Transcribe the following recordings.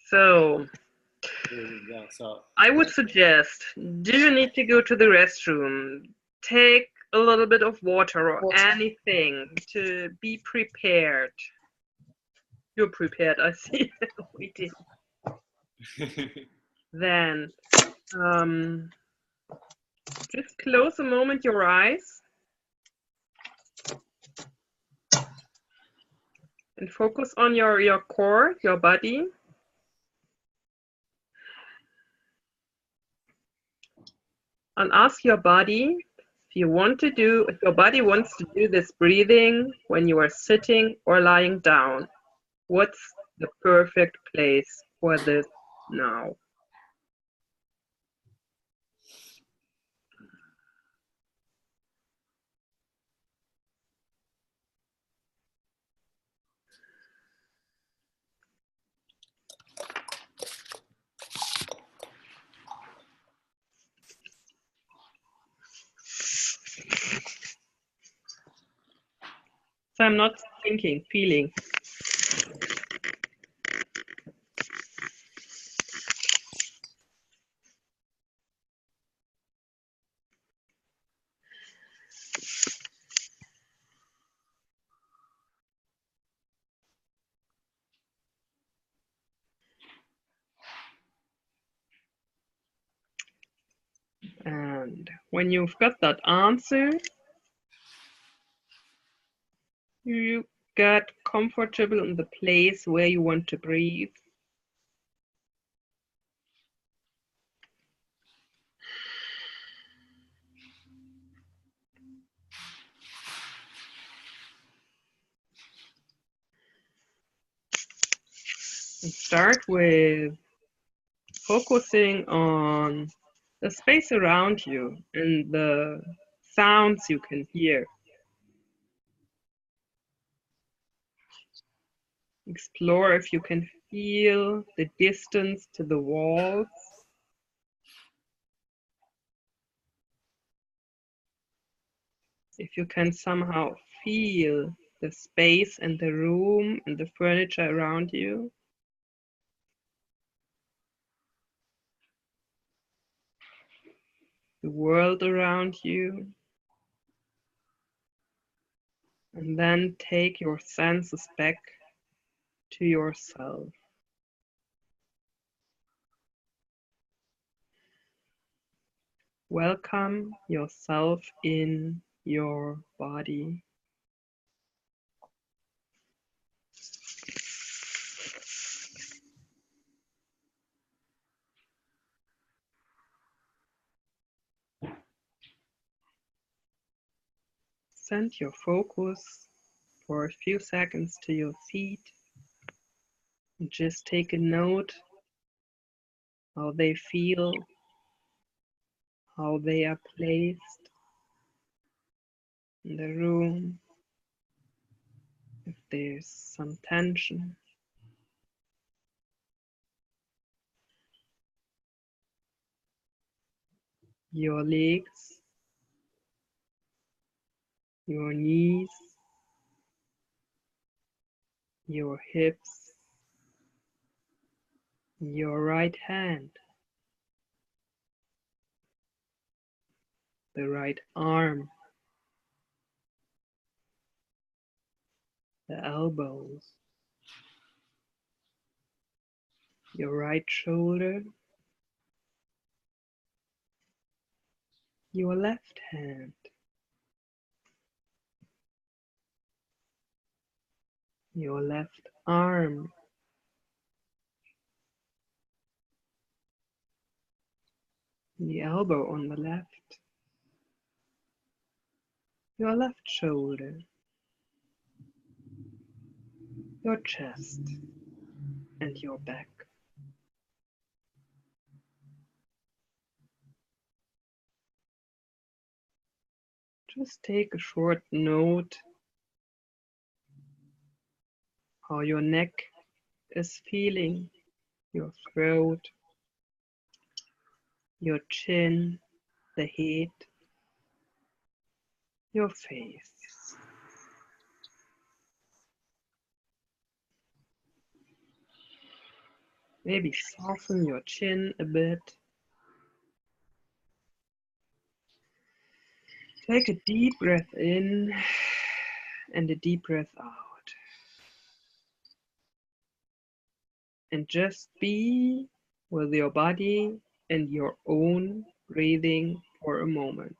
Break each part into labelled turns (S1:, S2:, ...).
S1: So,
S2: Here we go. So
S1: I would suggest, do you need to go to the restroom? Take a little bit of water or anything to be prepared. You're prepared, I see. We did. Then, just close a moment your eyes and focus on your core, your body. And ask your body if your body wants to do this breathing when you are sitting or lying down. What's the perfect place for this now? So I'm not thinking, feeling. And when you've got that answer, you get comfortable in the place where you want to breathe. And start with focusing on the space around you and the sounds you can hear. Explore if you can feel the distance to the walls. If you can somehow feel the space and the room and the furniture around you. The world around you. And then take your senses back to yourself. Welcome yourself in your body. Send your focus for a few seconds to your feet and just take a note how they feel, how they are placed in the room, if there's some tension. Your legs, your knees, your hips, your right hand, the right arm, the elbows, your right shoulder, your left hand, your left arm, the elbow on the left, your left shoulder, your chest, and your back. Just take a short note how your neck is feeling, your throat, your chin, the head, your face. Maybe soften your chin a bit. Take a deep breath in and a deep breath out. And just be with your body and your own breathing for a moment.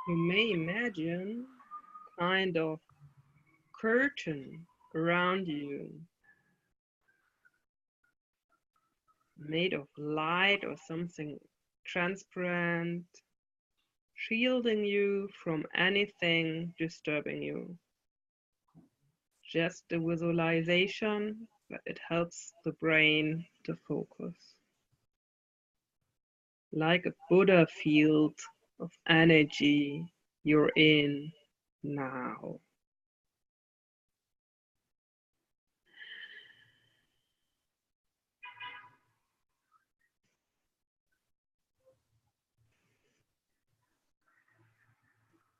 S1: You may imagine kind of curtain around you made of light or something transparent, shielding you from anything disturbing you. Just a visualization, but it helps the brain to focus. Like a Buddha field of energy you're in now.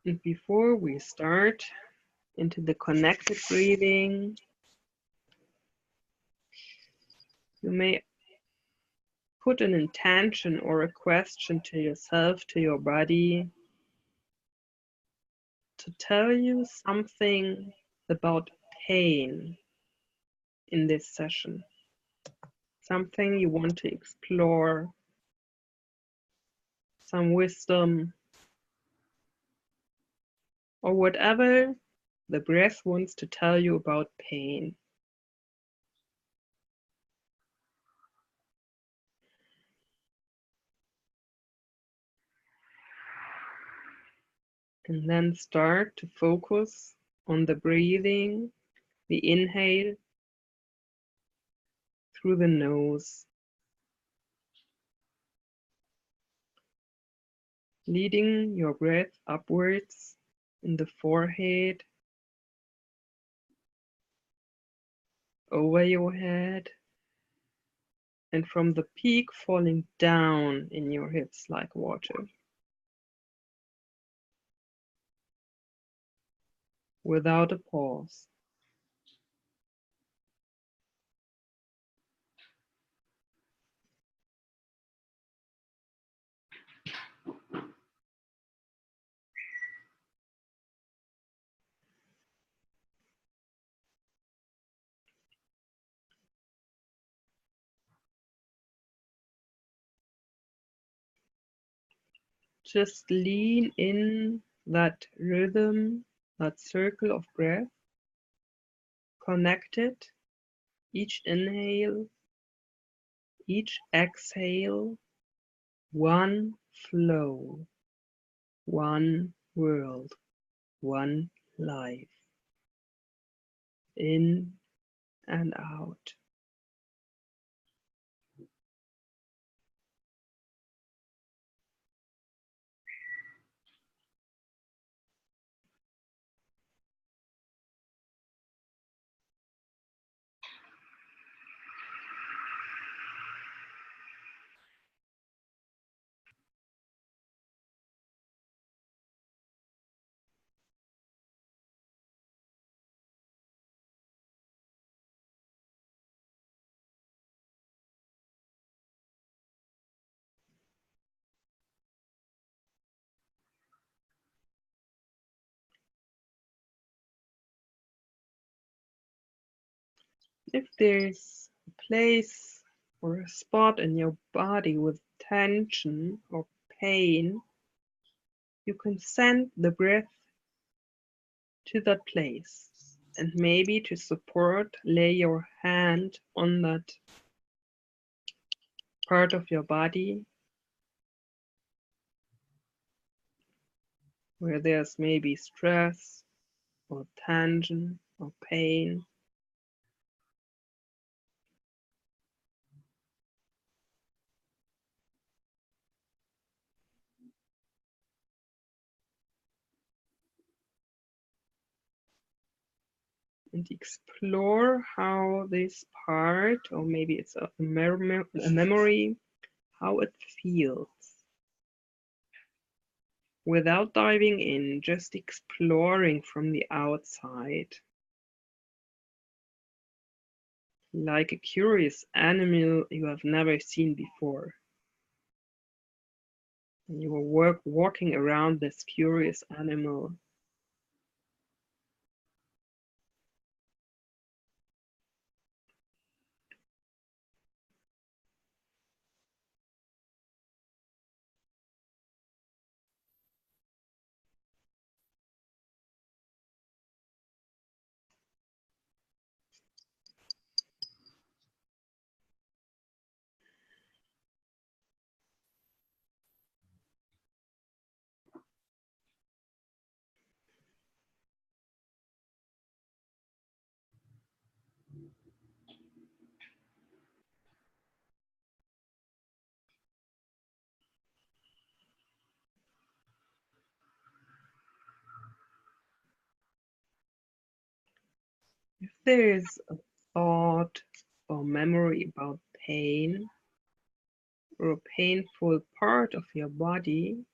S1: And before we start into the connected breathing, you may put an intention or a question to yourself, to your body, to tell you something about pain in this session. Something you want to explore, some wisdom, or whatever the breath wants to tell you about pain. And then start to focus on the breathing, the inhale through the nose, leading your breath upwards in the forehead, over your head, and from the peak falling down in your hips like water. Without a pause. Just lean in that rhythm, that circle of breath, connected, each inhale, each exhale, one flow, one world, one life, in and out. If there's a place or a spot in your body with tension or pain, you can send the breath to that place. And maybe to support, lay your hand on that part of your body where there's maybe stress or tension or pain. And explore how this part, or maybe it's a memory, how it feels. Without diving in, just exploring from the outside. Like a curious animal you have never seen before. And you are walking around this curious animal. If there is a thought or memory about pain or a painful part of your body,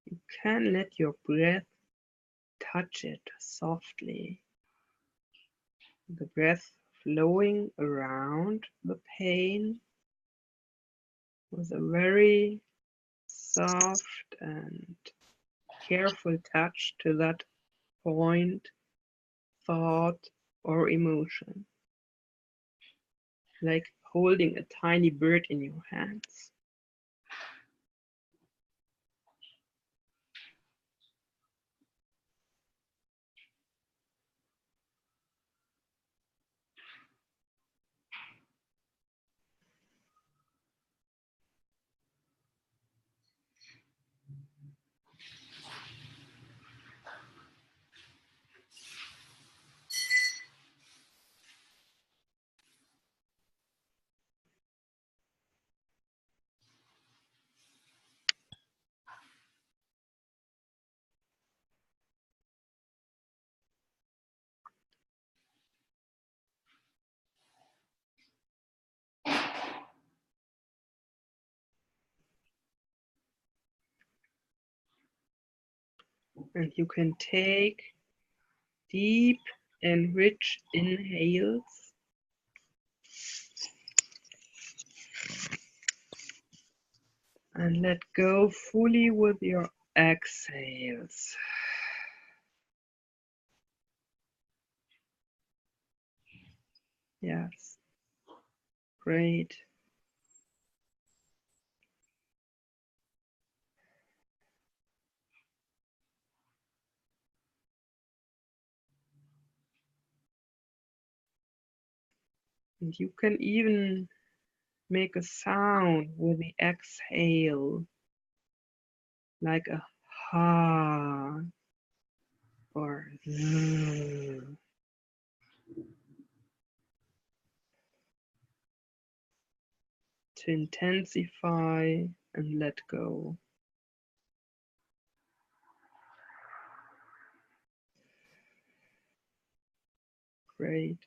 S1: you can let your breath touch it softly. The breath flowing around the pain with a very soft and careful touch to that point, thought, or emotion, like holding a tiny bird in your hands. And you can take deep and rich inhales and let go fully with your exhales. Yes, great. And you can even make a sound with the exhale, like a ha or z, to intensify and let go. Great.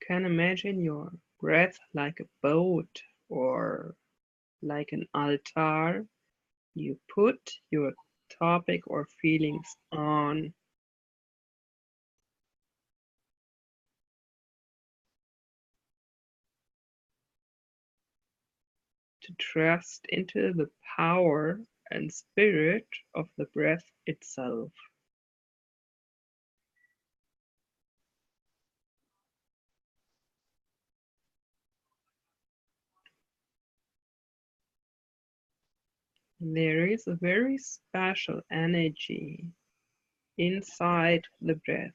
S1: can imagine your breath like a boat or like an altar you put your topic or feelings on. To trust into the power and spirit of the breath itself. There is a very special energy inside the breath.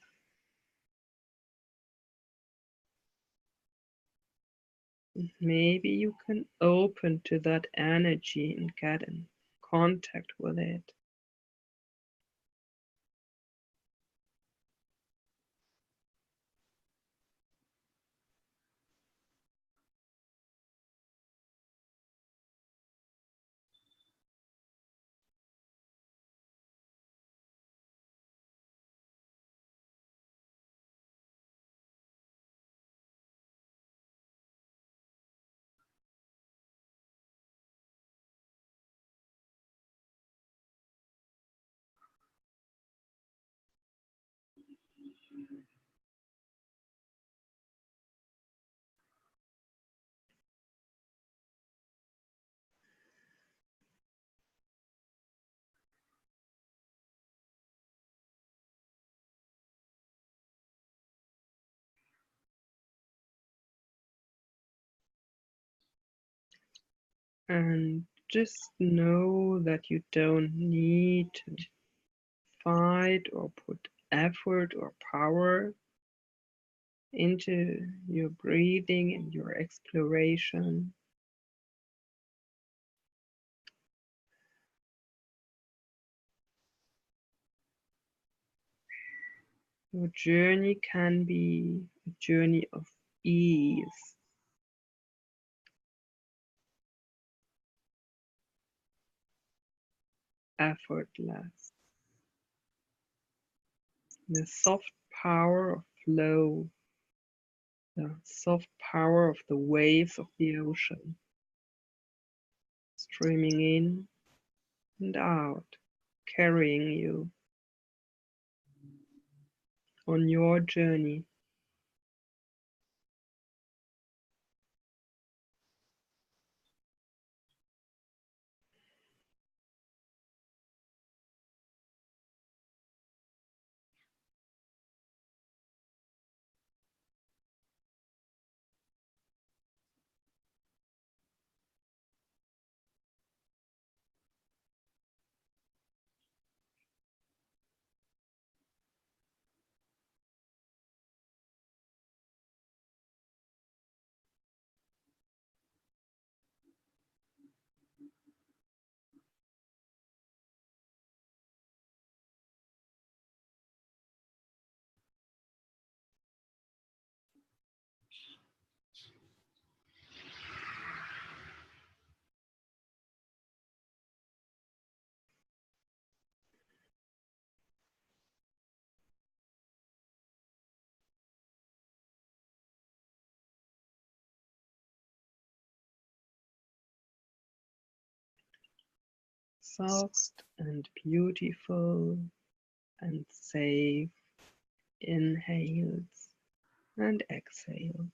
S1: Maybe you can open to that energy and get in contact with it. And just know that you don't need to fight or put effort or power into your breathing and your exploration. Your journey can be a journey of ease, effortless, the soft power of flow, the soft power of the waves of the ocean, streaming in and out, carrying you on your journey. Soft and beautiful and safe inhales and exhales.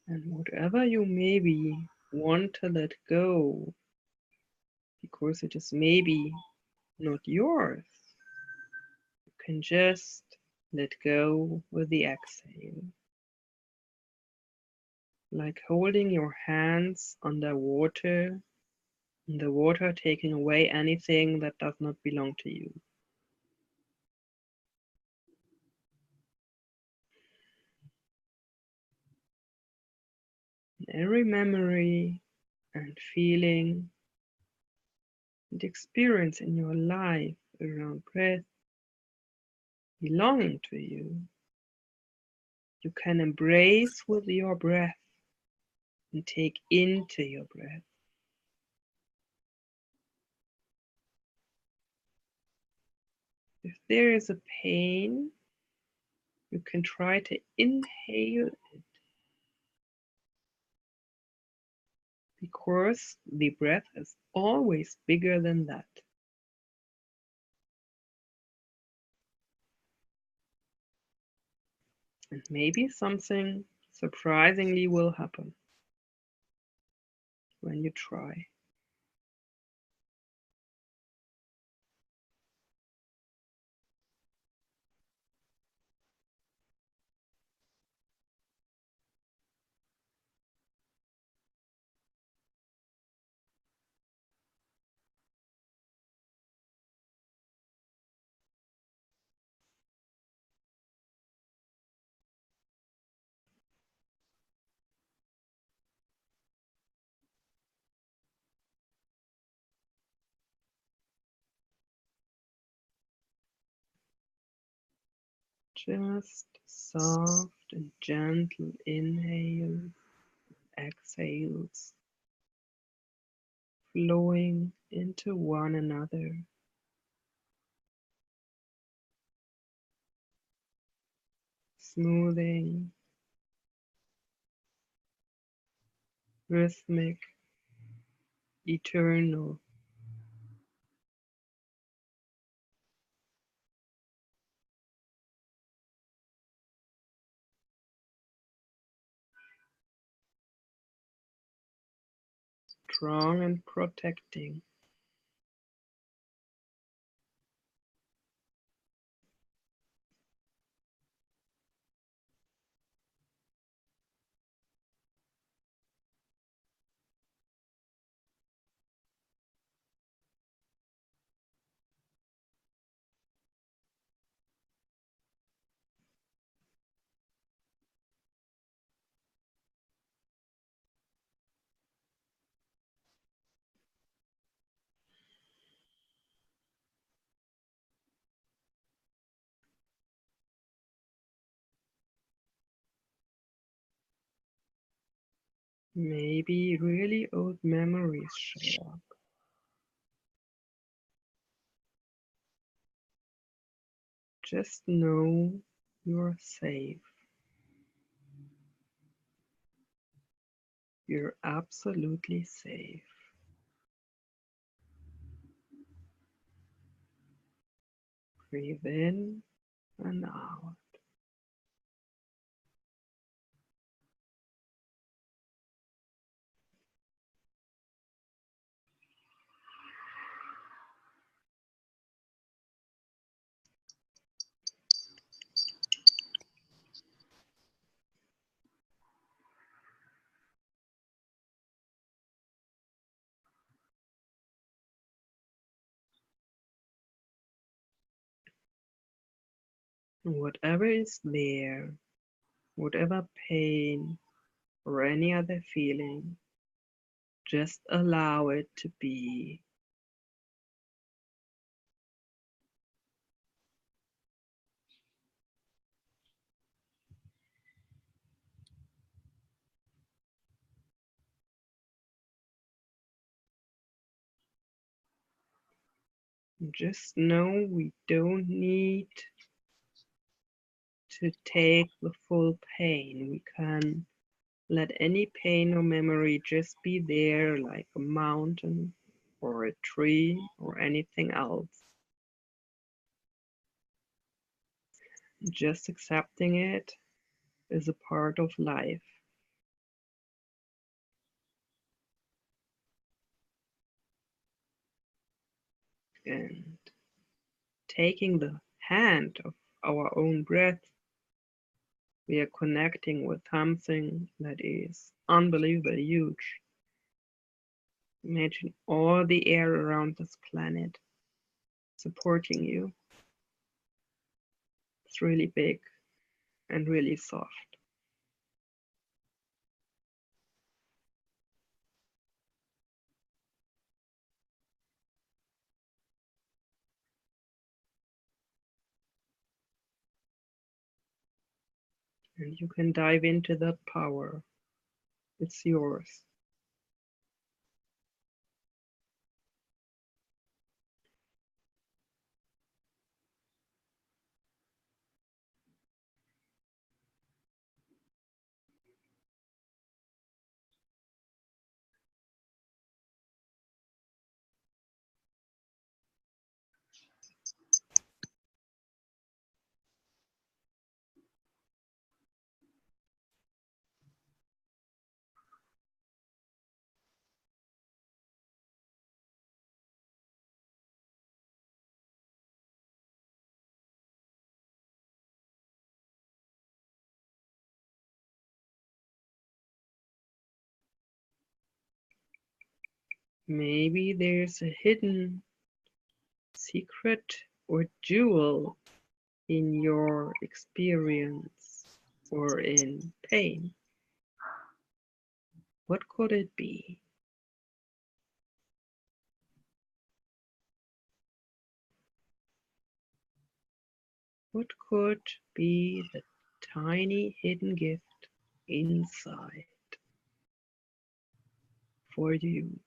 S1: And whatever you maybe want to let go, because it is maybe not yours, you can just let go with the exhale. Like holding your hands underwater, and the water taking away anything that does not belong to you. Every memory and feeling and experience in your life around breath belonging to you, you can embrace with your breath and take into your breath. If there is a pain, you can try to inhale it because the breath is always bigger than that. And maybe something surprisingly will happen when you try. Just soft and gentle inhales, exhales, flowing into one another, smoothing, rhythmic, eternal. Strong and protecting. Maybe really old memories show up. Just know you're safe. You're absolutely safe. Breathe in and out. Whatever is there, whatever pain or any other feeling, just allow it to be. Just know we don't need to take the full pain. We can let any pain or memory just be there, like a mountain or a tree or anything else. Just accepting it is a part of life. And taking the hand of our own breath, we are connecting with something that is unbelievably huge. Imagine all the air around this planet supporting you. It's really big and really soft. And you can dive into that power. It's yours. Maybe there's a hidden secret or jewel in your experience or in pain. What could it be? What could be the tiny hidden gift inside for you?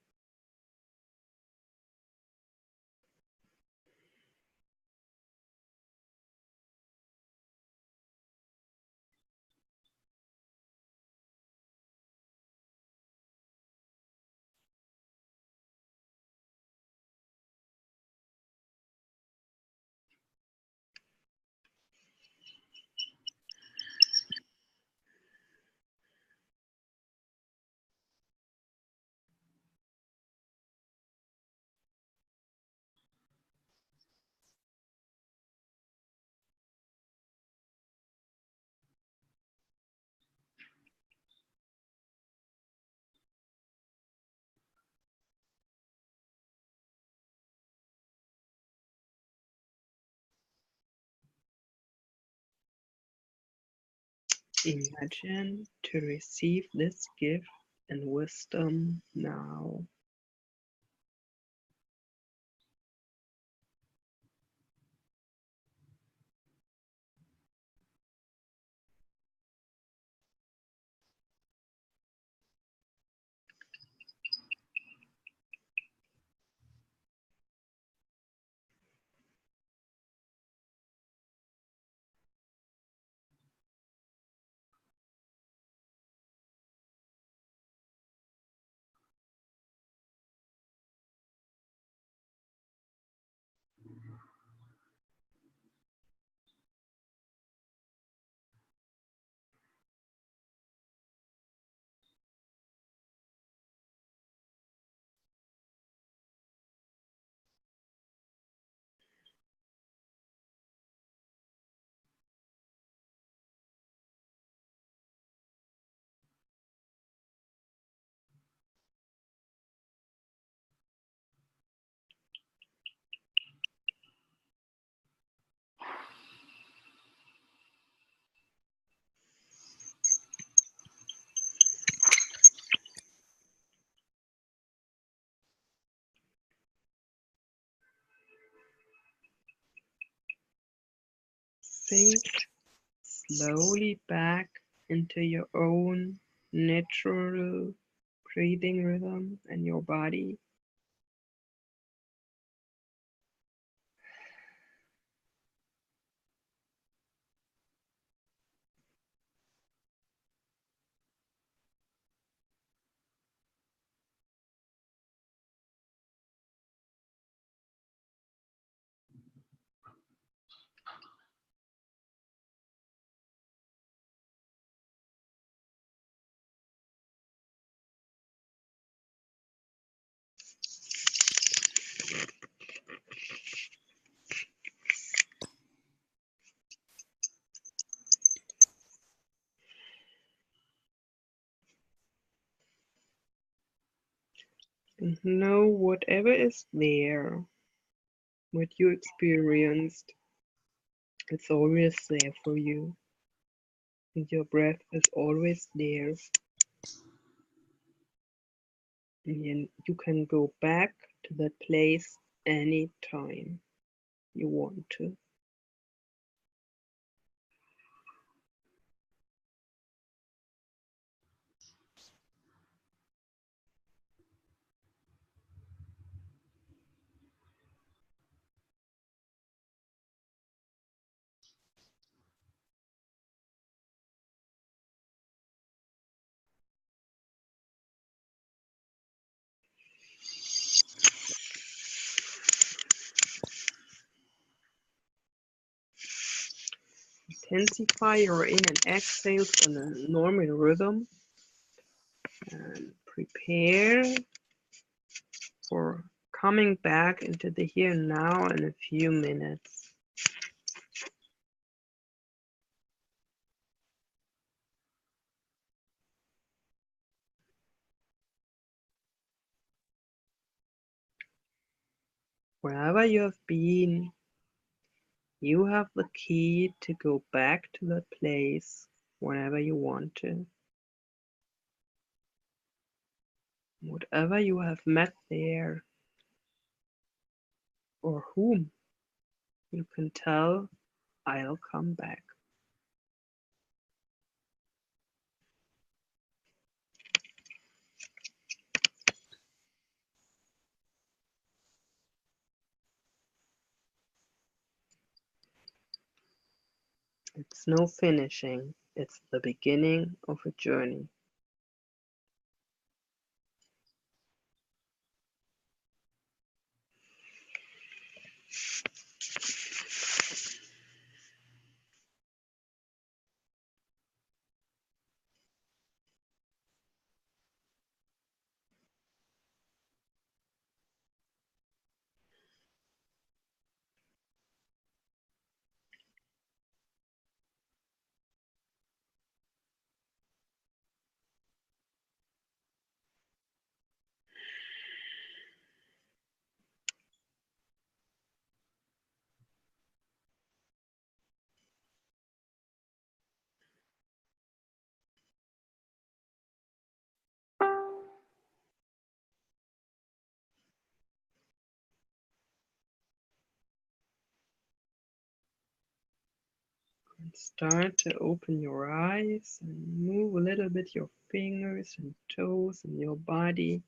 S1: Imagine to receive this gift and wisdom now. Sink slowly back into your own natural breathing rhythm and your body. And know whatever is there, what you experienced, it's always there for you. And your breath is always there. And you can go back to that place anytime you want to. intensify your in and exhales in a normal rhythm and prepare for coming back into the here and now in a few minutes. Wherever you have been, you have the key to go back to that place whenever you want to. Whatever you have met there, or whom, you can tell, I'll come back. It's no finishing, it's the beginning of a journey. And start to open your eyes and move a little bit your fingers and toes in your body.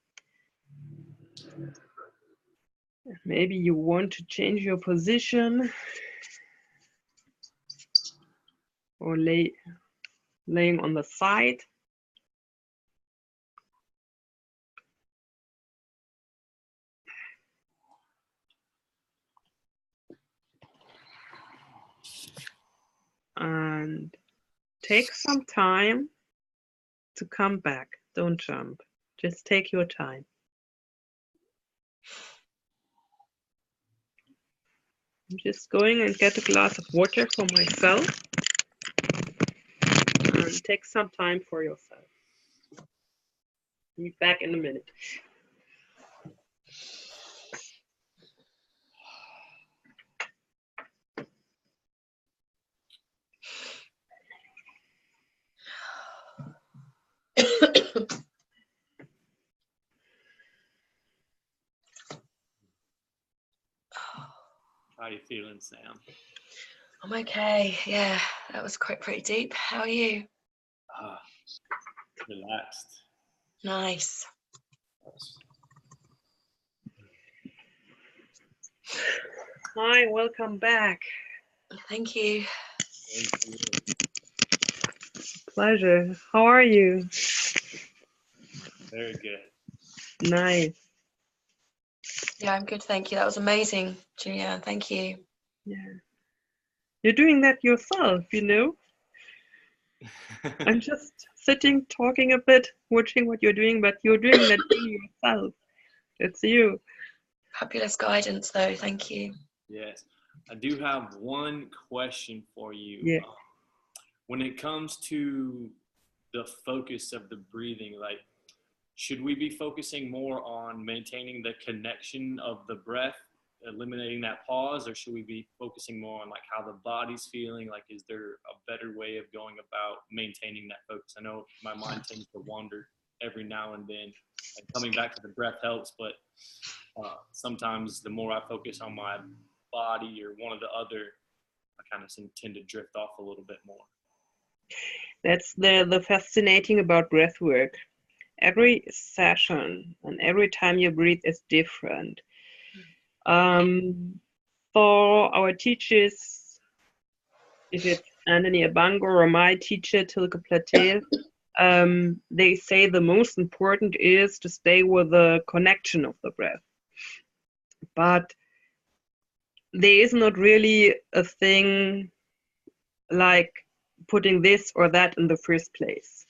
S1: Maybe you want to change your position or laying on the side. And take some time to come back. Don't jump. Just take your time. I'm just going and get a glass of water for myself and take some time for yourself. Be back in a minute.
S2: How are you feeling, Sam?
S3: I'm okay. Yeah, that was quite pretty deep. How are you?
S2: Relaxed.
S3: Nice.
S1: Hi, welcome back.
S3: Thank you.
S2: Thank you.
S1: Pleasure. How are you?
S2: Very good.
S1: Nice.
S3: Yeah, I'm good. Thank you. That was amazing, Juliane. Thank you.
S1: Yeah. You're doing that yourself, you know? I'm just sitting, talking a bit, watching what you're doing, but you're doing that thing yourself. It's you.
S3: Fabulous guidance, though. Thank you.
S2: Yes. I do have one question for you.
S1: Yeah.
S2: When it comes to the focus of the breathing, like, should we be focusing more on maintaining the connection of the breath, eliminating that pause, or should we be focusing more on like how the body's feeling? Like, is there a better way of going about maintaining that focus? I know my mind tends to wander every now and then, and coming back to the breath helps, but sometimes the more I focus on my body or one or the other, I kind of tend to drift off a little bit more.
S1: That's the fascinating about breath work. Every session and every time you breathe is different. For our teachers, if it's Anthony Abango or my teacher, Tilke Platel, they say the most important is to stay with the connection of the breath. But there is not really a thing like putting this or that in the first place.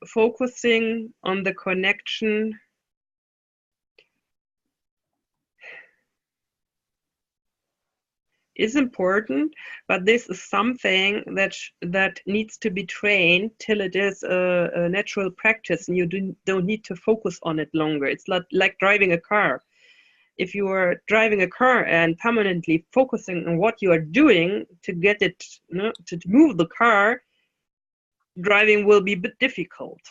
S1: Focusing on the connection is important, but this is something that needs to be trained till it is a natural practice, and you don't need to focus on it longer. It's like driving a car. If you are driving a car and permanently focusing on what you are doing to get it, to move the car, driving will be a bit difficult.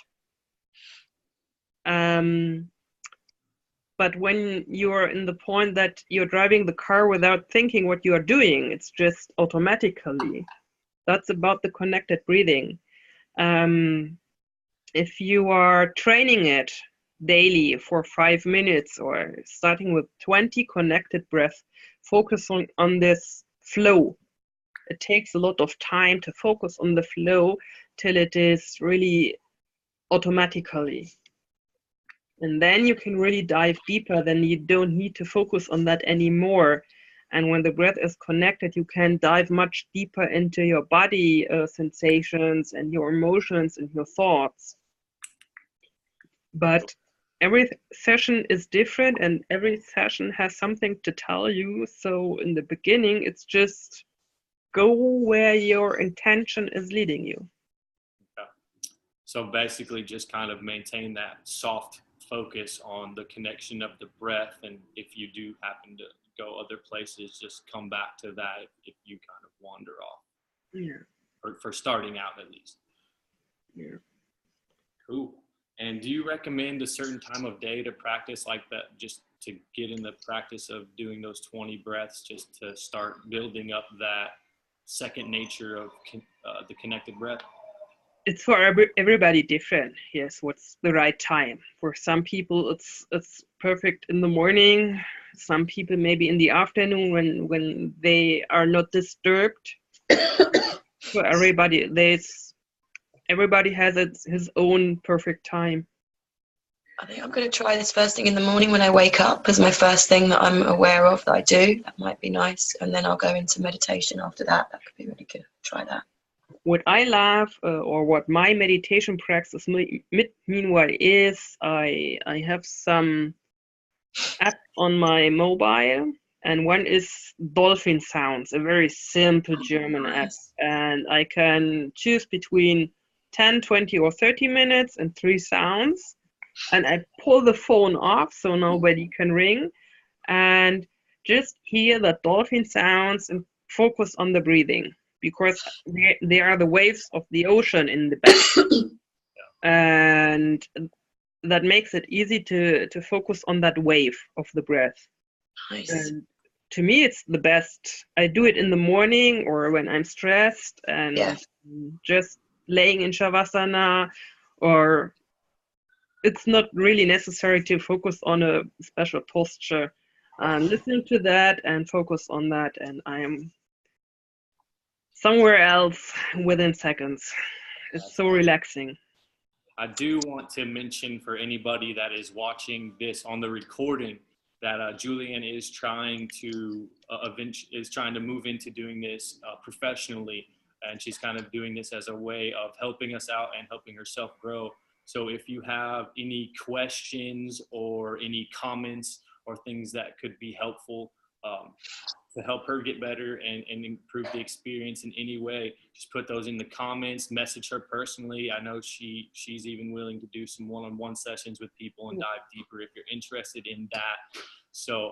S1: But when you're in the point that you're driving the car without thinking what you are doing, it's just automatically. That's about the connected breathing. If you are training it daily for 5 minutes or starting with 20 connected breaths, focusing on this flow. It takes a lot of time to focus on the flow till it is really automatically. And then you can really dive deeper, then you don't need to focus on that anymore. And when the breath is connected, you can dive much deeper into your body sensations and your emotions and your thoughts. But every session is different and every session has something to tell you. So in the beginning, it's just go where your intention is leading you.
S2: Yeah. So basically just kind of maintain that soft focus on the connection of the breath, and if you do happen to go other places, just come back to that if you kind of wander off.
S1: Yeah.
S2: Or for starting out at least.
S1: Yeah.
S2: Cool. And do you recommend a certain time of day to practice like that, just to get in the practice of doing those 20 breaths, just to start building up that second nature of the connected breath?
S1: It's for everybody different. Yes, what's the right time? For some people, it's perfect in the morning. Some people maybe in the afternoon when they are not disturbed. For everybody, everybody has his own perfect time.
S3: I think I'm going to try this first thing in the morning when I wake up as my first thing that I'm aware of that I do. That might be nice. And then I'll go into meditation after that. That could be really good. Try that.
S1: What I love, or what my meditation practice meanwhile is, I have some app on my mobile, and one is Dolphin Sounds, a very simple German app. And I can choose between 10, 20 or 30 minutes and 3 sounds. And I pull the phone off so nobody can ring, and just hear the dolphin sounds and focus on the breathing, because they are the waves of the ocean in the back. And that makes it easy to focus on that wave of the breath.
S3: Nice.
S1: And to me, it's the best. I do it in the morning or when I'm stressed and just laying in Shavasana, or it's not really necessary to focus on a special posture. Listen to that and focus on that, and I am somewhere else within seconds. It's so relaxing.
S2: I do want to mention for anybody that is watching this on the recording that Juliane is trying to move into doing this professionally, and she's kind of doing this as a way of helping us out and helping herself grow. So if you have any questions or any comments or things that could be helpful to help her get better and improve the experience in any way, just put those in the comments, message her personally. I know she's even willing to do some one-on-one sessions with people and dive deeper if you're interested in that. So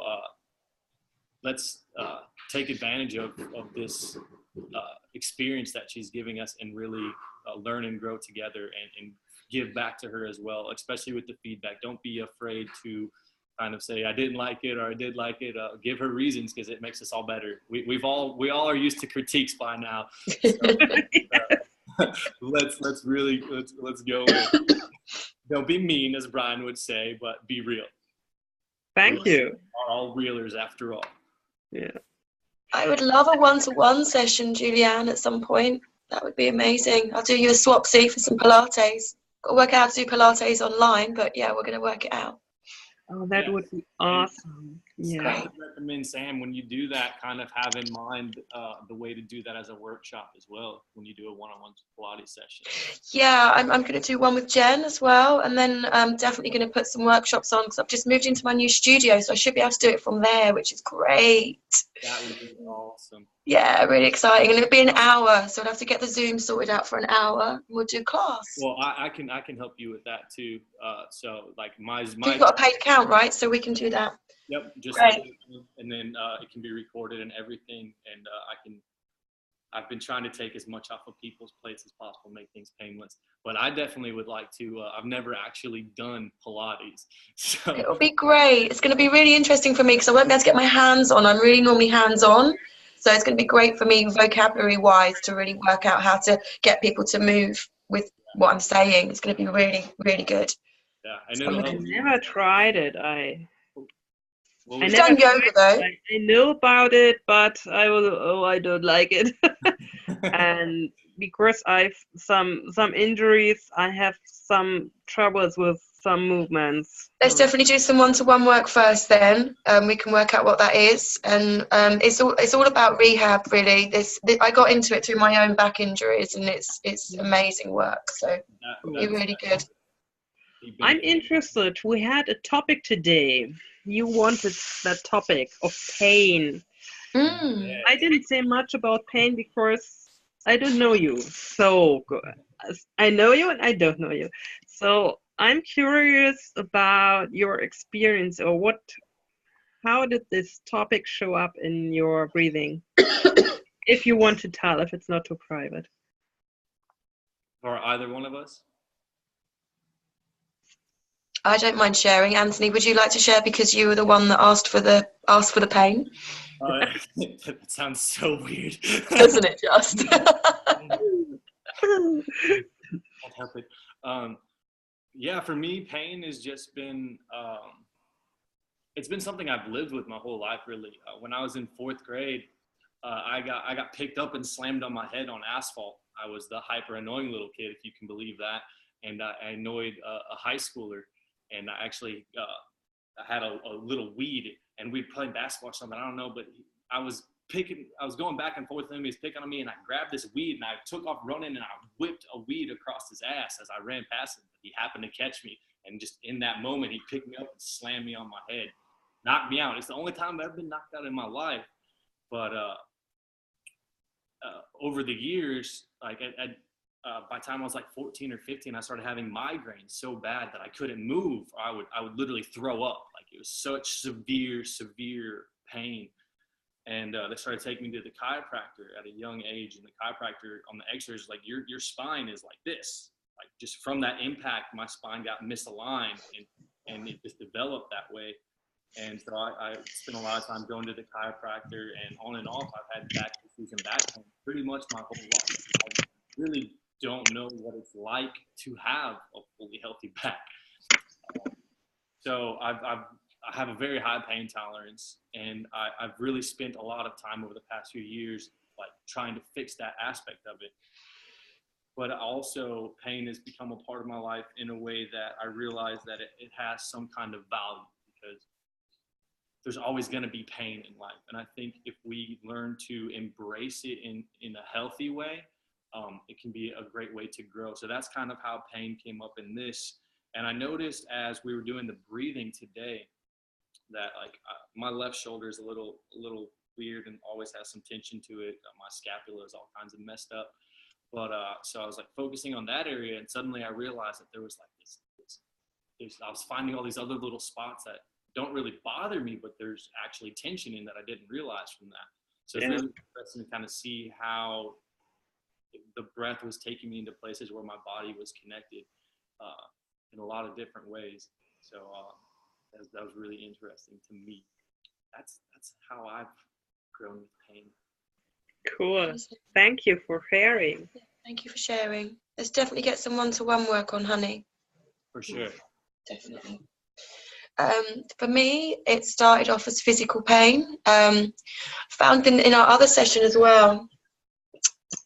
S2: let's take advantage of this experience that she's giving us and really learn and grow together and give back to her as well, especially with the feedback. Don't be afraid to kind of say, I didn't like it or I did like it. Give her reasons, because it makes us all better. We all are used to critiques by now. So, let's go with, don't be mean, as Brian would say, but be real.
S1: Thank you.
S2: We're all realers after all.
S1: Yeah.
S3: I would love a one-to-one session, Juliane, at some point. That would be amazing. I'll do you a swapsy for some Pilates. Got to work out how to do Pilates online, but yeah, we're going to work it out.
S1: Oh, that would be awesome. Yeah.
S3: great.
S2: I would recommend, Sam, when you do that, kind of have in mind the way to do that as a workshop as well when you do a one-on-one Pilates session.
S3: Yeah, I'm going to do one with Jen as well, and then I'm definitely going to put some workshops on because I've just moved into my new studio, so I should be able to do it from there, which is great.
S2: That would be awesome.
S3: Yeah, really exciting, and it'll be an hour, so I'd have to get the Zoom sorted out for an hour, and we'll do class.
S2: Well, I can help you with that too. So like
S3: You've got a paid account, right? So we can do that.
S2: Yep, just
S3: Great.
S2: and then it can be recorded and everything, and I've been trying to take as much off of people's plates as possible, make things painless. But I definitely would like to. I've never actually done Pilates, so
S3: It'll be great. It's going to be really interesting for me because I won't be able to get my hands on. I'm really normally hands-on. So it's going to be great for me vocabulary-wise to really work out how to get people to move with what I'm saying. It's going to be really, really good.
S2: yeah, and
S3: So
S2: it'll
S3: I'm
S2: help
S1: I
S2: you.
S1: never tried it.
S2: Well,
S1: I
S3: You've
S1: never
S3: done yoga though.
S1: I know about it, but I don't like it. And because I've some injuries, I have some troubles with some movements.
S3: Let's definitely do some one-to-one work first then. We can work out what that is. And it's all about rehab really. I got into it through my own back injuries and it's amazing work. So it'll be really good.
S1: I'm interested. We had a topic today. You wanted that topic of pain.
S3: Mm.
S1: I didn't say much about pain because I don't know you so good. I know you and I don't know you. So I'm curious about your experience or how did this topic show up in your breathing? If you want to tell, if it's not too private.
S2: For either one of us.
S3: I don't mind sharing. Anthony, would you like to share because you were the one that asked for the pain?
S2: That sounds so weird.
S3: Doesn't it just?
S2: Can't help it. Yeah, for me, pain has just been it's been something I've lived with my whole life, really. When I was in 4th grade, I got picked up and slammed on my head on asphalt. I was the hyper annoying little kid, if you can believe that, and I annoyed a high schooler. And I actually I had a little weed, and we'd play basketball or something. I don't know, but I was going back and forth with him. He was picking on me, and I grabbed this weed, and I took off running, and I whipped a weed across his ass as I ran past him. He happened to catch me, and just in that moment, he picked me up and slammed me on my head, knocked me out. It's the only time I've ever been knocked out in my life. But over the years, like by the time I was like 14 or 15, I started having migraines so bad that I couldn't move. I would literally throw up. Like it was such severe pain. And they started taking me to the chiropractor at a young age. And the chiropractor on the X-rays was like, your spine is like this. Like just from that impact, my spine got misaligned and it just developed that way. And so I spent a lot of time going to the chiropractor, and on and off, I've had back issues and back pain pretty much my whole life. I really don't know what it's like to have a fully healthy back. So I have a very high pain tolerance, and I've really spent a lot of time over the past few years like trying to fix that aspect of it. But also pain has become a part of my life in a way that I realize that it has some kind of value, because there's always going to be pain in life. And I think if we learn to embrace it in a healthy way, it can be a great way to grow. So that's kind of how pain came up in this. And I noticed as we were doing the breathing today that like my left shoulder is a little weird and always has some tension to it. My scapula is all kinds of messed up. But so I was like focusing on that area, and suddenly I realized that there was like I was finding all these other little spots that don't really bother me, but there's actually tension in that I didn't realize from that. So it's really interesting to kind of see how the breath was taking me into places where my body was connected in a lot of different ways. So that was really interesting to me. That's how I've grown with pain.
S1: Cool. Thank you for sharing.
S3: Thank you for sharing. Let's definitely get some one-to-one work on, honey.
S2: For sure.
S3: Definitely. For me, it started off as physical pain. Found in our other session as well.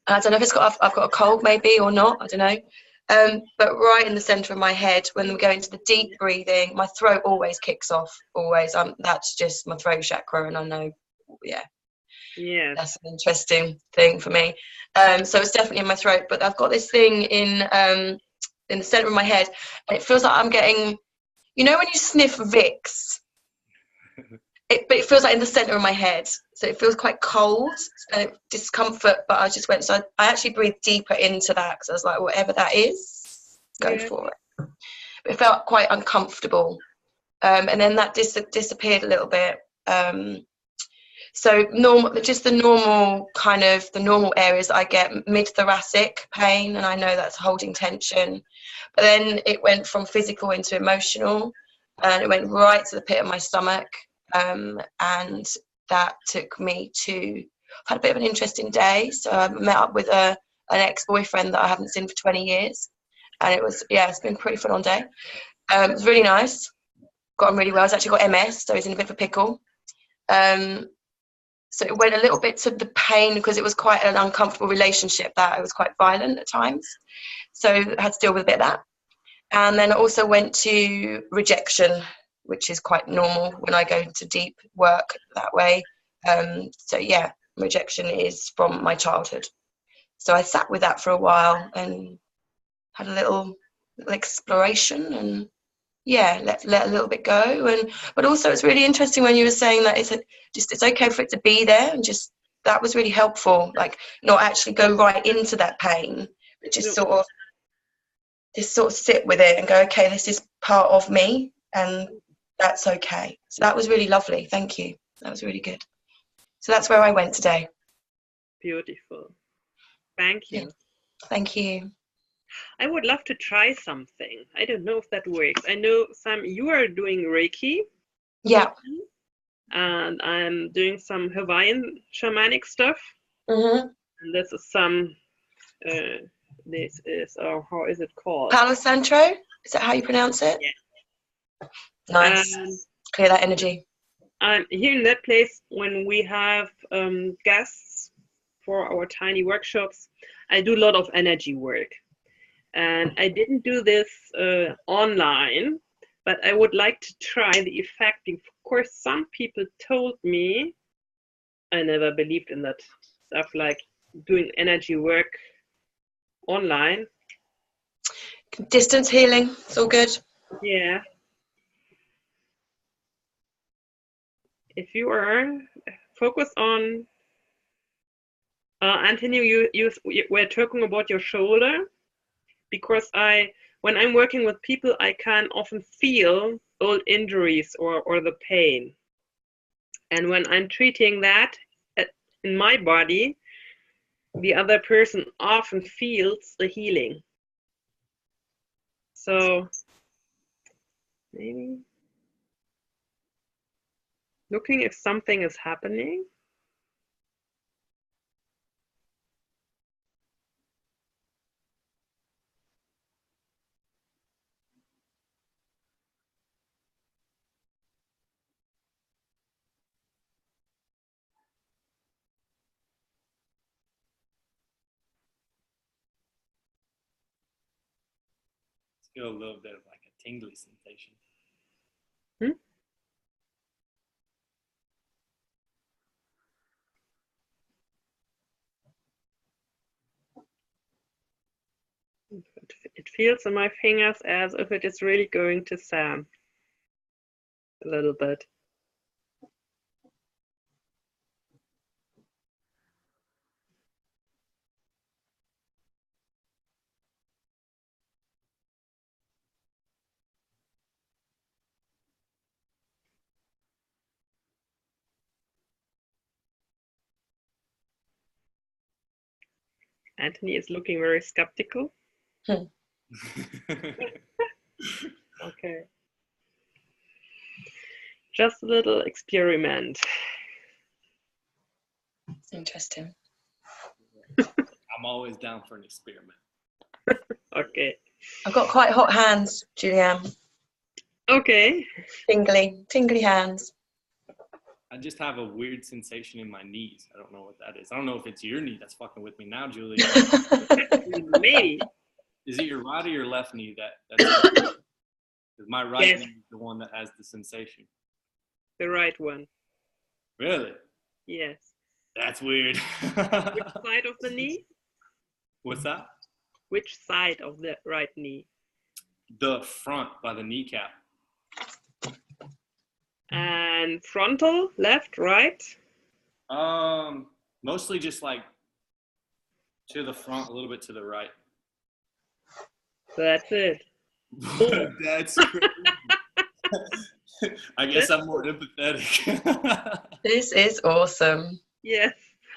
S3: I don't know if I've got a cold maybe or not. I don't know. But right in the center of my head, when we go into the deep breathing, my throat always kicks off. Always. That's just my throat chakra, and I know, yeah, that's an interesting thing for me. So it's definitely in my throat. But I've got this thing in the center of my head, and it feels like I'm getting, you know, when you sniff Vicks. But it feels like in the center of my head, so it feels quite cold and discomfort. But I just went, so I actually breathed deeper into that because I was like, whatever that is, go for it. But it felt quite uncomfortable, and then that disappeared a little bit. So just the normal areas that I get, mid-thoracic pain, and I know that's holding tension. But then it went from physical into emotional, and it went right to the pit of my stomach. And that took me to, I've had a bit of an interesting day. So I met up with an ex-boyfriend that I haven't seen for 20 years. And it was, it's been a pretty full on day. It was really nice. Got on really well. He's actually got MS, so he's in a bit of a pickle. So it went a little bit to the pain because it was quite an uncomfortable relationship that it was quite violent at times. So I had to deal with a bit of that. And then I also went to rejection, which is quite normal when I go into deep work that way. So yeah, rejection is from my childhood. So I sat with that for a while and had a little exploration and let a little bit go. But also it's really interesting when you were saying that it's okay for it to be there, and just that was really helpful. Like not actually go right into that pain, but just sort of sit with it and go, okay, this is part of me, and that's okay. So that was really lovely. Thank you. That was really good. So that's where I went today.
S1: Beautiful. Thank you.
S3: Yeah. Thank you.
S1: I would love to try something. I don't know if that works. I know you are doing reiki.
S3: Yeah.
S1: And I'm doing some Hawaiian shamanic stuff.
S3: Mm-hmm.
S1: And this is how is it called?
S3: Palo Santo? Is that how you pronounce it?
S1: Yeah.
S3: Nice. Clear that energy.
S1: Here in that place, when we have guests for our tiny workshops, I do a lot of energy work. And I didn't do this online, but I would like to try the effect. Of course, some people told me, I never believed in that stuff, like doing energy work online.
S3: Distance healing, it's all good.
S1: Yeah. If you are focused on, Anthony, you were talking about your shoulder, because when I'm working with people, I can often feel old injuries or the pain. And when I'm treating that in my body, the other person often feels the healing. So maybe looking if something is happening.
S2: Feel a little bit of like a tingly sensation.
S1: It feels in my fingers as if it is really going to Sam a little bit. Anthony is looking very skeptical. Okay. Just a little experiment.
S3: Interesting.
S2: I'm always down for an experiment.
S1: Okay.
S3: I've got quite hot hands, Juliane.
S1: Okay.
S3: Tingly hands.
S2: I just have a weird sensation in my knees. I don't know what that is. I don't know if it's your knee that's fucking with me now, Julie.
S1: Maybe.
S2: Is it your right or your left knee that's 'cause my right
S1: Yes.
S2: knee is the one that has the sensation.
S1: The right one.
S2: Really?
S1: Yes.
S2: That's weird.
S1: Which side of the knee?
S2: What's that?
S1: Which side of the right knee?
S2: The front by the kneecap.
S1: And frontal, left, right?
S2: Mostly just like to the front, a little bit to the right.
S1: That's it.
S2: That's crazy. I guess I'm more empathetic.
S3: This is awesome.
S1: Yes.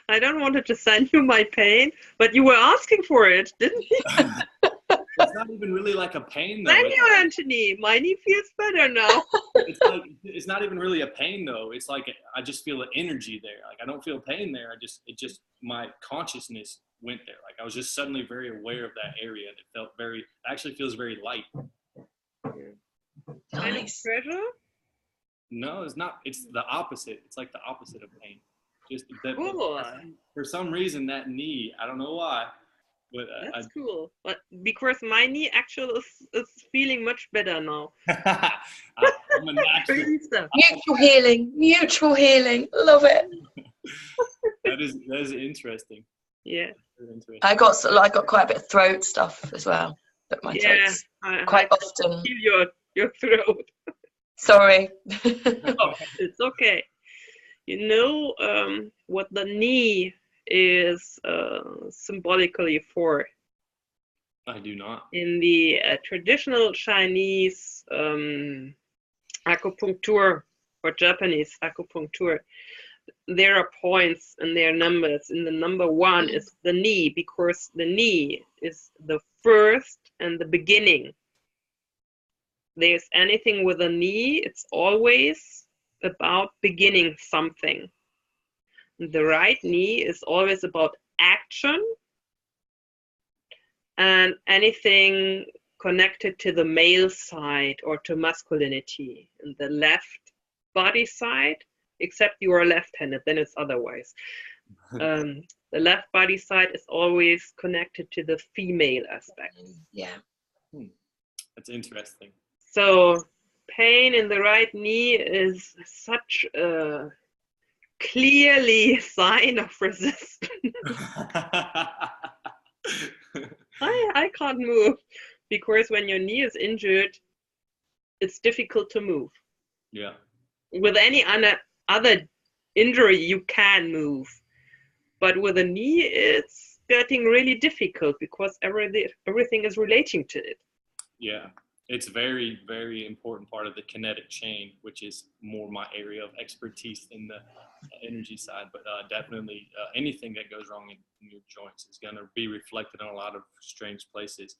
S1: I don't want to send you my pain, but you were asking for it, didn't you?
S2: It's not even really like a pain though.
S1: Thank you, Anthony. My knee feels better now.
S2: It's not even really a pain though. It's like I just feel the energy there. Like I don't feel pain there. My consciousness went there. Like I was just suddenly very aware of that area, and it actually feels very light.
S1: Kind of
S3: Nice.
S1: pressure?
S2: No, it's not. It's the opposite. It's like the opposite of pain. Just that,
S1: Cool.
S2: for some reason that knee, I don't know why, but
S1: That's cool. But because my knee actually is feeling much better now.
S2: I'm a natural.
S1: Crazy stuff.
S3: Mutual healing. Mutual healing. Love it.
S2: That is interesting.
S1: Yeah.
S2: Very interesting.
S3: I got quite a bit of throat stuff as well. But my
S1: Yeah.
S3: throat's
S1: I
S3: quite often.
S1: feel your throat.
S3: Sorry.
S1: Oh, it's okay. You know what the knee is symbolically for?
S2: I do not.
S1: In the traditional Chinese acupuncture or Japanese acupuncture, there are points and there are numbers. And the number 1 is the knee, because the knee is the first and the beginning. There's anything with a knee, it's always about beginning something. The right knee is always about action and anything connected to the male side or to masculinity. And the left body side, except you are left-handed, then it's otherwise. The left body side is always connected to the female aspect.
S3: Yeah.
S2: That's interesting.
S1: So pain in the right knee is such a clearly sign of resistance. I can't move, because when your knee is injured, it's difficult to move.
S2: Yeah.
S1: With any other injury, you can move. But with a knee, it's getting really difficult because everything is relating to it.
S2: Yeah. It's very, very important part of the kinetic chain, which is more my area of expertise than the energy side. But definitely anything that goes wrong in your joints is going to be reflected in a lot of strange places.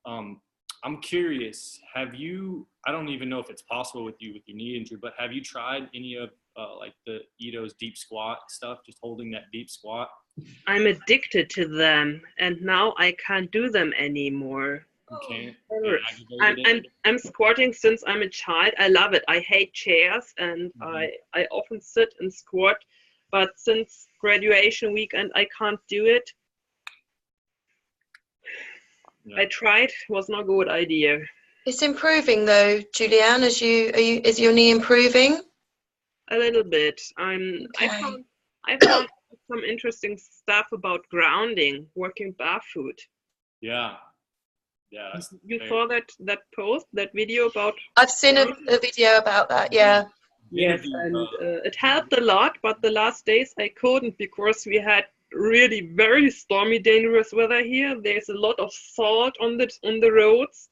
S2: I'm curious, I don't even know if it's possible with your knee injury, but have you tried any of like the Ito's deep squat stuff, just holding that deep squat?
S1: I'm addicted to them, and now I can't do them anymore.
S2: You can't?
S1: I'm squatting since I'm a child. I love it. I hate chairs, and I often sit and squat, but since graduation weekend I can't do it. Yeah. I tried, was not a good idea.
S3: It's improving though, Juliane. Is your knee improving?
S1: A little bit.
S3: Okay.
S1: I found some interesting stuff about grounding, working barefoot.
S2: Yeah. Yeah.
S1: You saw that post, that video about?
S3: I've seen a video about that. Yeah.
S1: Yes, and it helped a lot, but the last days I couldn't, because we had really very stormy, dangerous weather here. There's a lot of salt on the roads,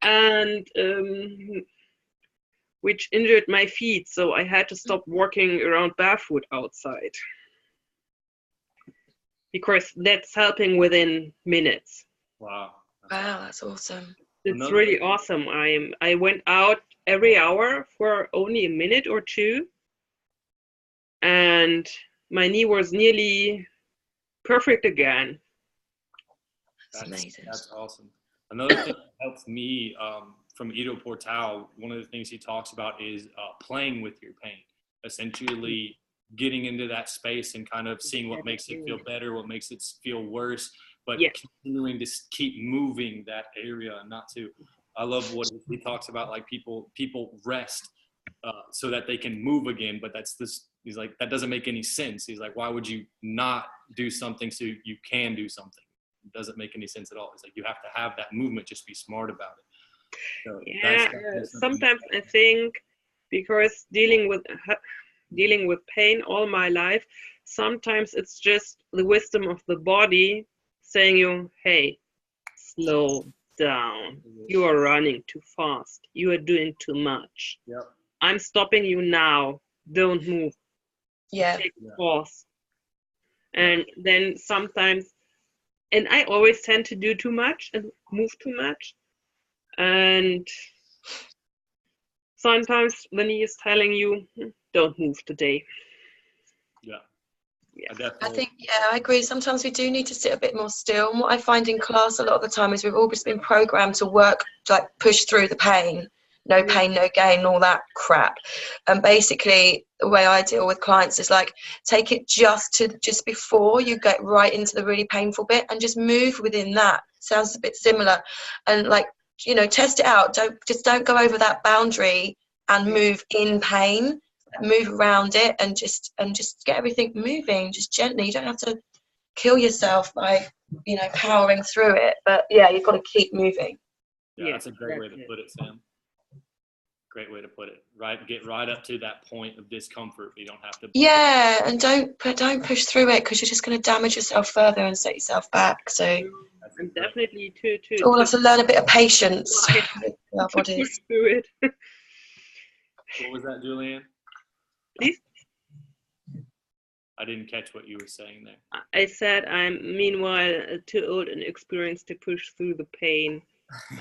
S1: and which injured my feet, so I had to stop walking around barefoot outside, because that's helping within minutes.
S2: Wow.
S3: Wow, that's awesome.
S1: It's really awesome. I went out every hour for only a minute or two, and my knee was nearly perfect again.
S3: That's amazing.
S2: That's awesome. Another thing that helps me from Ido Portal, one of the things he talks about is playing with your pain, essentially getting into that space and kind of seeing what makes it feel better, what makes it feel worse. but
S1: Yeah.
S2: continuing to keep moving that area and not to. I love what he talks about, like people rest so that they can move again, but he's like, that doesn't make any sense. He's like, why would you not do something so you can do something? It doesn't make any sense at all. It's like, you have to have that movement, just be smart about it. So
S1: Yeah, sometimes I think, because dealing with pain all my life, sometimes it's just the wisdom of the body saying you, hey, slow down. You are running too fast. You are doing too much.
S2: Yep.
S1: I'm stopping you now. Don't move.
S3: Yeah.
S1: Take pause. And then sometimes, and I always tend to do too much and move too much. And sometimes the knee is telling you, don't move today.
S2: Yeah.
S3: I think, I agree. Sometimes we do need to sit a bit more still. And what I find in class a lot of the time is we've all just been programmed to work, like push through the pain. No pain, no gain, all that crap. And basically, the way I deal with clients is like, take it just before you get right into the really painful bit and just move within that. Sounds a bit similar. And like, you know, test it out. Don't go over that boundary and move in pain. Move around it and just get everything moving, just gently. You don't have to kill yourself by, you know, powering through it. But yeah, you've got to keep moving.
S2: Yeah, that's a great way to put it, Sam. Great way to put it. Right, get right up to that point of discomfort. You don't have to.
S3: Yeah, and don't push through it, because you're just going to damage yourself further and set yourself back. So
S1: and definitely to
S3: all have to learn a bit of patience with our
S1: to
S3: bodies.
S1: push through it.
S2: What was that, Juliane?
S1: Please?
S2: I didn't catch what you were saying there.
S1: I said I'm meanwhile too old and experienced to push through the pain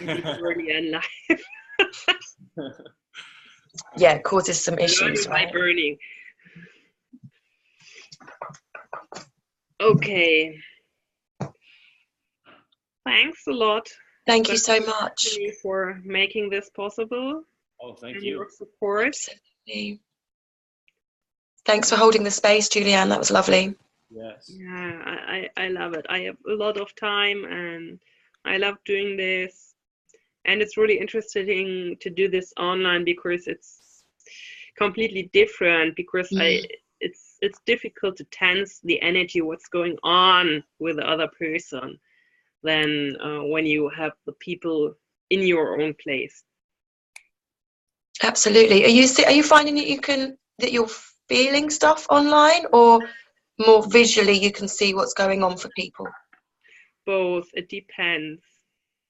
S1: early in life.
S3: Yeah, it causes some issues,
S1: Learning by
S3: right?
S1: burning. Okay. Thanks a lot.
S3: Thank you so much
S1: for making this possible.
S2: Oh, thank
S1: and
S2: you.
S1: Your support.
S3: Absolutely. Thanks for holding the space, Juliane. That was lovely.
S2: Yes.
S1: Yeah, I love it. I have a lot of time and I love doing this. And it's really interesting to do this online because it's completely different, because it's difficult to tense the energy, what's going on with the other person, than when you have the people in your own place.
S3: Absolutely. Are you finding that you're feeling stuff online, or more visually you can see what's going on for people?
S1: Both. It depends.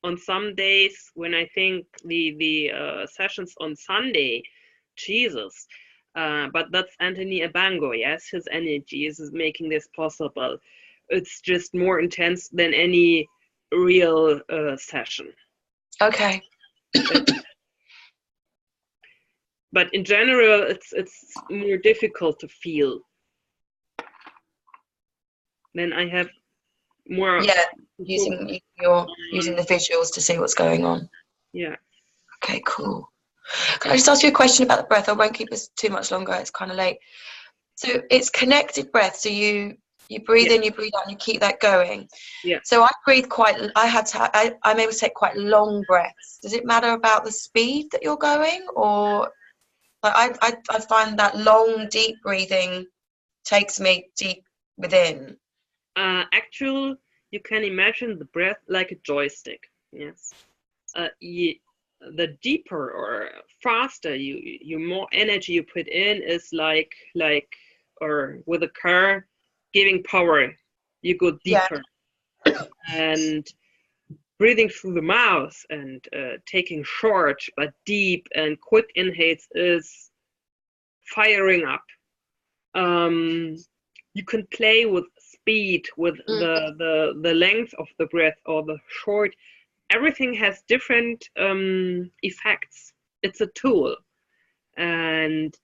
S1: On some days when I think the sessions on Sunday, Jesus, but that's Anthony Abango, yes, his energy is making this possible. It's just more intense than any real session.
S3: Okay.
S1: But in general, it's more difficult to feel. Then I have more.
S3: Yeah, using the visuals to see what's going on.
S1: Yeah.
S3: Okay, cool. Can I just ask you a question about the breath? I won't keep us too much longer. It's kind of late. So it's connected breath. So you breathe in, you breathe out, and you keep that going.
S1: Yeah.
S3: So I'm able to take quite long breaths. Does it matter about the speed that you're going, or like I find that long, deep breathing takes me deep within.
S1: Actually, you can imagine the breath like a joystick. Yes. The deeper or faster you more energy you put in is like or with a car giving power, you go deeper. Yeah. And breathing through the mouth and taking short but deep and quick inhales is firing up. You can play with speed, with the length of the breath or the short. Everything has different effects. It's a tool, and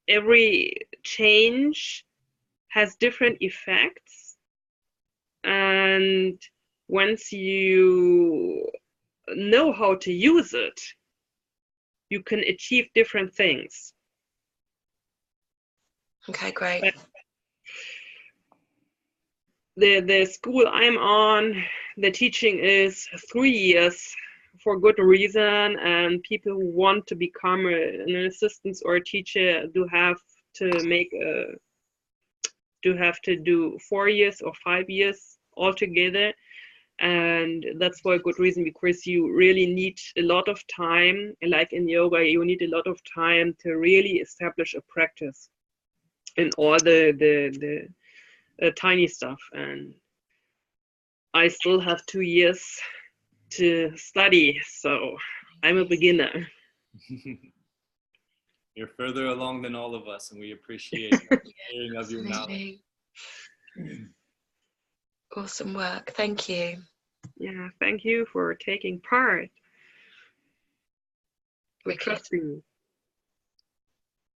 S1: every change has different effects. And once you know how to use it, you can achieve different things.
S3: Okay, great.
S1: the school I'm on, the teaching is 3 years for good reason, and people who want to become an assistant or a teacher do have to do 4 years or 5 years altogether. And that's for a good reason, because you really need a lot of time. Like in yoga, you need a lot of time to really establish a practice in all the tiny stuff. And I still have 2 years to study, so I'm a beginner.
S2: You're further along than all of us, and we appreciate the sharing of your knowledge.
S3: Awesome work. Thank you.
S1: Yeah, thank you for taking part. For
S3: Wicked.
S1: trusting me.